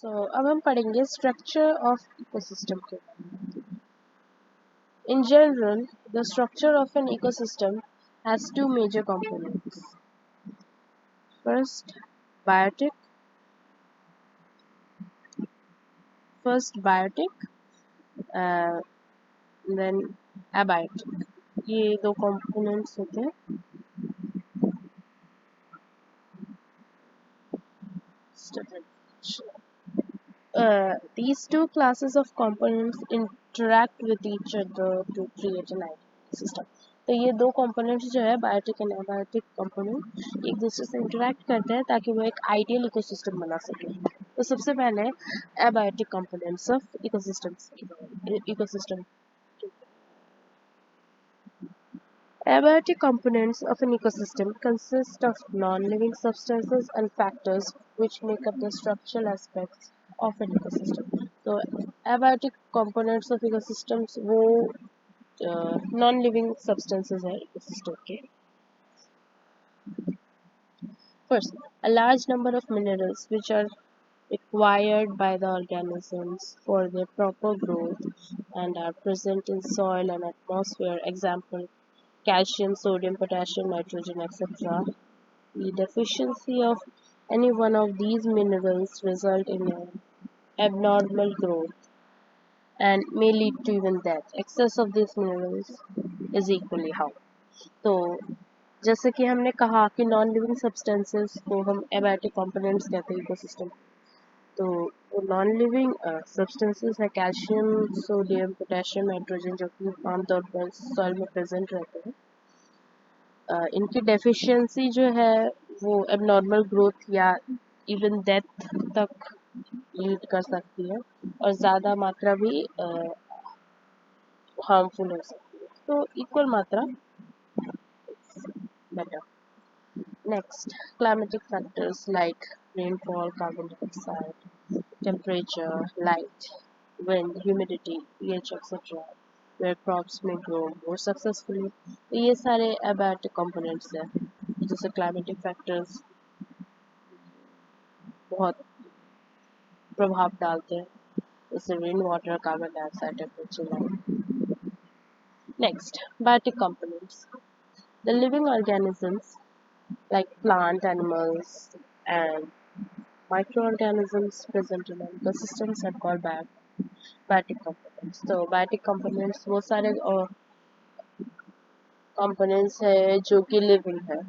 अब हम पढ़ेंगे स्ट्रक्चर ऑफ इकोसिस्टम के। In general, the structure of an ecosystem has two major components. First, biotic. Uh, then abiotic. ये दो components होते हैं. These two classes of components interact with each other to create an ideal system. तो ये दो components जो है biotic and abiotic component एक दूसरे से interact करते हैं ताकि वो एक ideal ecosystem बना सके. तो सबसे पहले abiotic components of ecosystem. Abiotic components of an ecosystem consist of non-living substances and factors which make up the structural aspects of an ecosystem. So, abiotic components of ecosystems वो non-living substances है ecosystem के. First, a large number of minerals which are required by the organisms for their proper growth and are present in soil and atmosphere. Example: calcium, sodium, potassium, nitrogen, etc. The deficiency of any one of these minerals result in an abnormal growth and may lead to even death. Excess of these minerals is equally harmful. तो जैसे कि हमने कहा कि non living substances को हम abiotic components कहते हैं इकोसिस्टम. तो वो नॉन लिविंग सब्सटेंसेस है कैल्शियम, सोडियम, पोटेशियम, नाइट्रोजन जो कि आमतौर पर सॉइल में प्रेजेंट रहते हैं. इनकी डेफिशिएंसी जो है वो एबनॉर्मल ग्रोथ या इवन डेथ तक लीड कर सकती है और ज़्यादा मात्रा भी हार्मफुल हो सकती है. तो इक्वल मात्रा better. Next, climatic factors like rainfall, carbon dioxide, temperature, light, wind, humidity, pH, etc., where crops may grow more successfully. तो ये सारे abiotic components हैं जैसे climatic factors बहुत प्रभाव डालते हैं जैसे rain water, carbon dioxide, temperature, light. Next, biotic components. The living organisms like plant, animals, and microorganisms present in ecosystems are called biotic components. तो biotic components वो सारे components है जो कि living है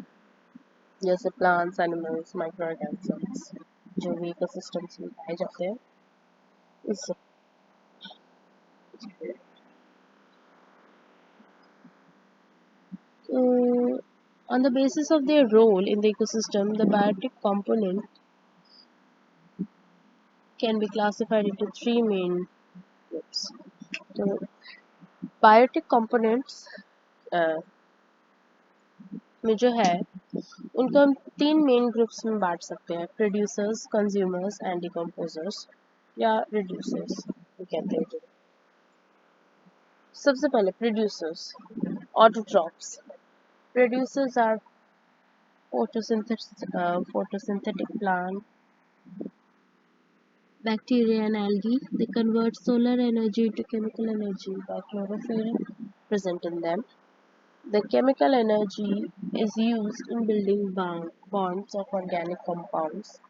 जैसे plants, animals, microorganisms जो भी ecosystems में पाए जाते हैं. इस on the basis of their role in the ecosystem, the biotic component can be classified into three main groups. So, biotic components में जो है उनको हम तीन मेन ग्रुप्स में बांट सकते हैं: प्रोड्यूसर्स, कंज्यूमर्स एंड डिकम्पोजर्स या रिड्यूसर्स कहते हैं. सबसे पहले producers. Autotrophs. Producers are photosynthetic plant, bacteria and algae. They convert solar energy to chemical energy by chlorophyll present in them. The chemical energy is used in building bonds of organic compounds.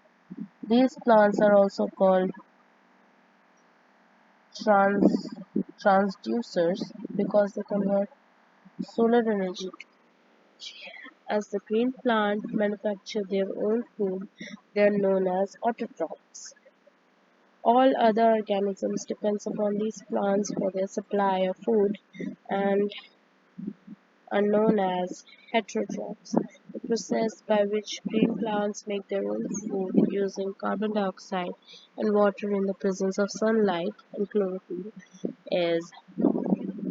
These plants are also called transducers because they convert solar energy. As the green plant manufacture their own food, they are known as autotrophs. All other organisms depend upon these plants for their supply of food and are known as heterotrophs. The process by which green plants make their own food using carbon dioxide and water in the presence of sunlight and chlorophyll is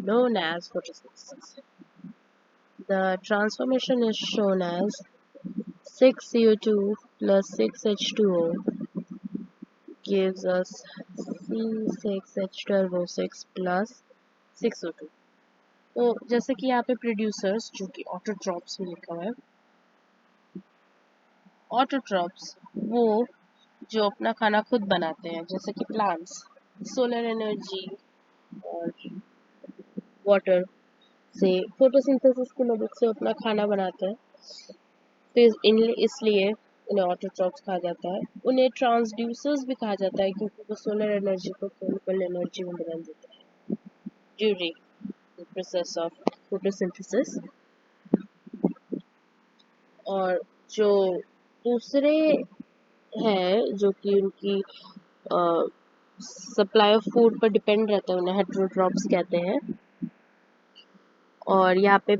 known as photosynthesis. The transformation is shown as 6CO2 plus 6H2O gives us C6H12O6 plus 6O2. तो जैसे कि यहाँ पे producers जो कि autotrophs में लिखा हुआ है, ऑटोट्रॉप्स वो जो अपना खाना खुद बनाते हैं, जैसे कि प्लांट्स सोलर एनर्जी और वाटर से फोटोसिंथेसिस की मदद से अपना खाना बनाते हैं। तो इसलिए उन्हें ऑटोट्रॉफ्स कहा जाता है। उन्हें ट्रांसड्यूसर्स भी कहा जाता है क्योंकि वो सोलर एनर्जी को केमिकल एनर्जी में बदल देते हैं during the process of photosynthesis. और जो दूसरे हैं जो कि उनकी सप्लाई ऑफ फूड पर डिपेंड रहते हैं, उन्हें हेटेरोट्रॉप्स कहते हैं। और यहाँ पे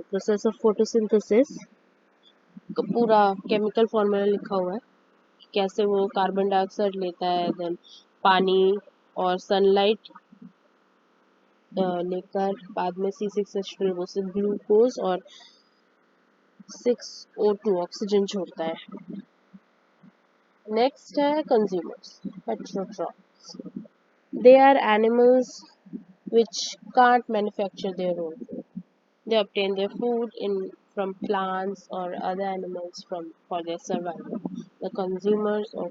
प्रोसेस ऑफ फोटोसिंथेसिस का पूरा केमिकल फॉर्मूला लिखा हुआ है, कैसे वो कार्बन डाइऑक्साइड लेता है, देन पानी और सनलाइट लेकर बाद में C6H12 वो से ग्लूकोज और 6O2 ऑक्सीजन छोड़ता है। नेक्स्ट है consumers heterotrophs. They are animals which can't manufacture their own food. They obtain their food from plants or other animals for their survival. The consumers of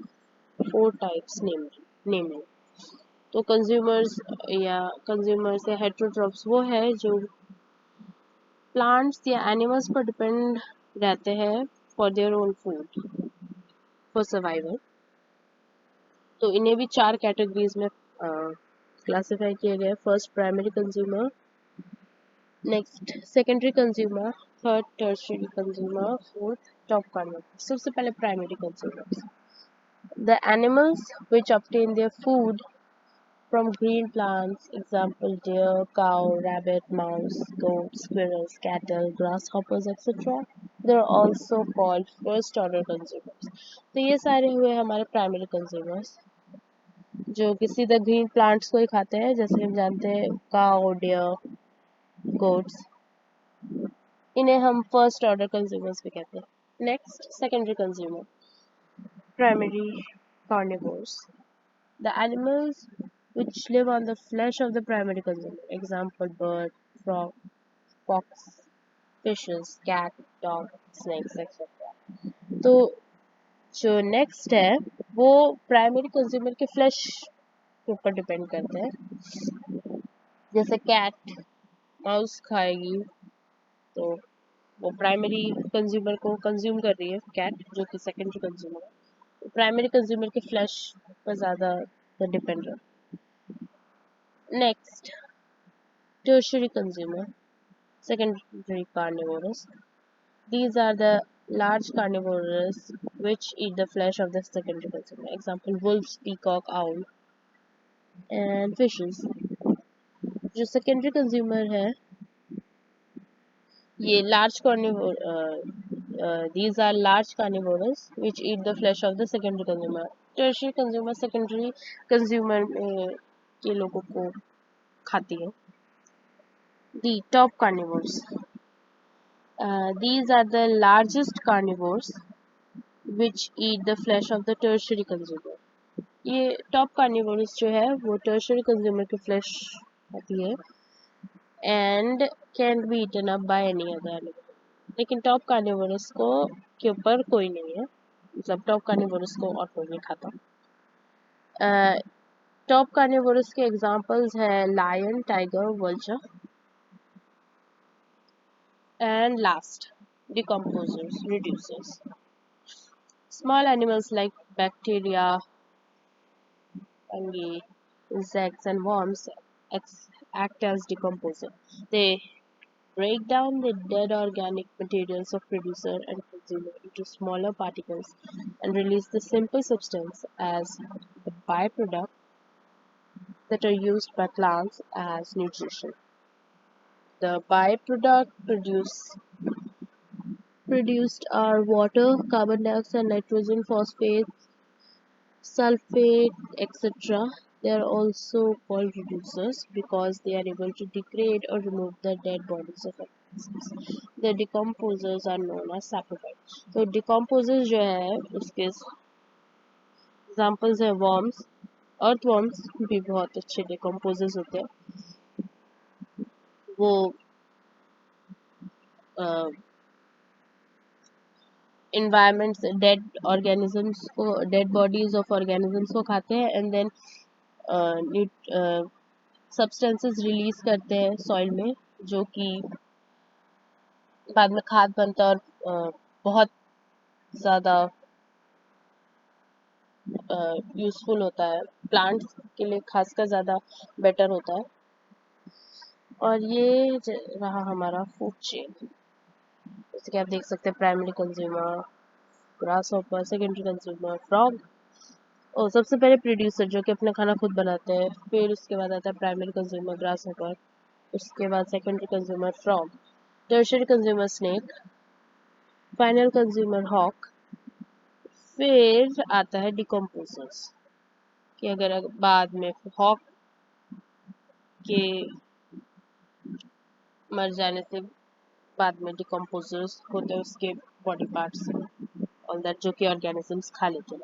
four types namely. तो consumers या heterotrophs वो है जो plants या animals पर depend रहते हैं for their own food for survival. तो इन्हें भी 4 कैटेगरीज में क्लासिफाई किया गया है। First primary consumer, next secondary consumer, third tertiary consumer, fourth top consumer. सबसे पहले primary consumers, the animals which obtain their food from green plants, example deer, cow, rabbit, mouse, goat, squirrels, cattle, grasshoppers, etc. They are also called first order consumers. तो ये सारे हुए हमारे primary consumers जो कि सीधा ग्रीन प्लांट्स को ही खाते हैं, जैसे हम जानते हैं काउ, डियर, गोट्स, इन्हें हम फर्स्ट ऑर्डर कंज्यूमर्स भी कहते हैं। Next secondary consumer, primary carnivores, the animals which live on the flesh of the primary consumer, example bird, frog, fox, fishes, cat, dog, snakes, etc. तो जो next है वो primary consumer के flash के ऊपर डिपेंड करते हैं, जैसे कैट माउस खाएगी तो वो प्राइमरी कंज्यूमर को कंज्यूम कर रही है, कैट जो कि सेकेंडरी कंज्यूमर है, प्राइमरी कंज्यूमर के फ्लैश पर ज़्यादा डिपेंड है। Next tertiary consumer, secondary carnivores. These are the large carnivores which eat the flesh of the secondary consumer. Example wolves, peacock, owl and fishes. जो secondary consumer है ये large carnivore these are large carnivores which eat the flesh of the secondary consumer. Tertiary consumer secondary consumer के लोगों को खाती है। The top carnivores. These are the largest carnivores which eat the flesh of the tertiary consumer. ये top carnivores जो है वो tertiary consumer की फ्लैश खाती है and can be eaten up by any other animal. लेकिन टॉप कार्निवोरस को के ऊपर कोई नहीं है, मतलब टॉप कार्निवोरस को और कोई नहीं खाता। टॉप कार्निवोरस के एग्जांपल्स हैं lion, tiger, vulture and last decomposers, reducers. Small animals like bacteria, fungi, insects, and worms act as decomposers. They break down the dead organic materials of producer and consumer into smaller particles and release the simple substance as the byproduct that are used by plants as nutrition. The byproduct produced are water, carbon dioxide, nitrogen, phosphate, sulfate, etc. They are also called reducers because they are able to degrade or remove the dead bodies of organisms. The decomposers are known as saprophytes. तो decomposers जो है उसके examples है worms, earthworms भी बहुत अच्छे decomposers होते हैं। वो इन्वायरमेंट से डेड बॉडीज ऑफ ऑर्गेनिजम्स को खाते हैं, एंड देन सब्सटेंसेस रिलीज करते हैं सॉइल में, जो कि बाद में खाद बनता है और बहुत ज़्यादा यूजफुल होता है, प्लांट्स के लिए खासकर ज़्यादा बेटर होता है। और ये रहा हमारा फूड चेन। जैसे कि आप देख सकते हैं, primary consumer grass hopper, secondary consumer frog, और सबसे पहले प्रोड्यूसर जो कि अपना खाना खुद बनाते हैं, फिर उसके बाद आता है प्राइमरी कंज्यूमर ग्रास हॉपर, उसके बाद secondary consumer frog, tertiary consumer snake, final consumer hawk, फिर आता है डिकम्पोजर्स, कि अगर बाद में हॉक के मर जाने से बाद में डिकम्पोजर्स होते हैं उसके बॉडी पार्ट्स, ऑल दैट, जो कि ऑर्गेनिजम्स खा लेते हैं।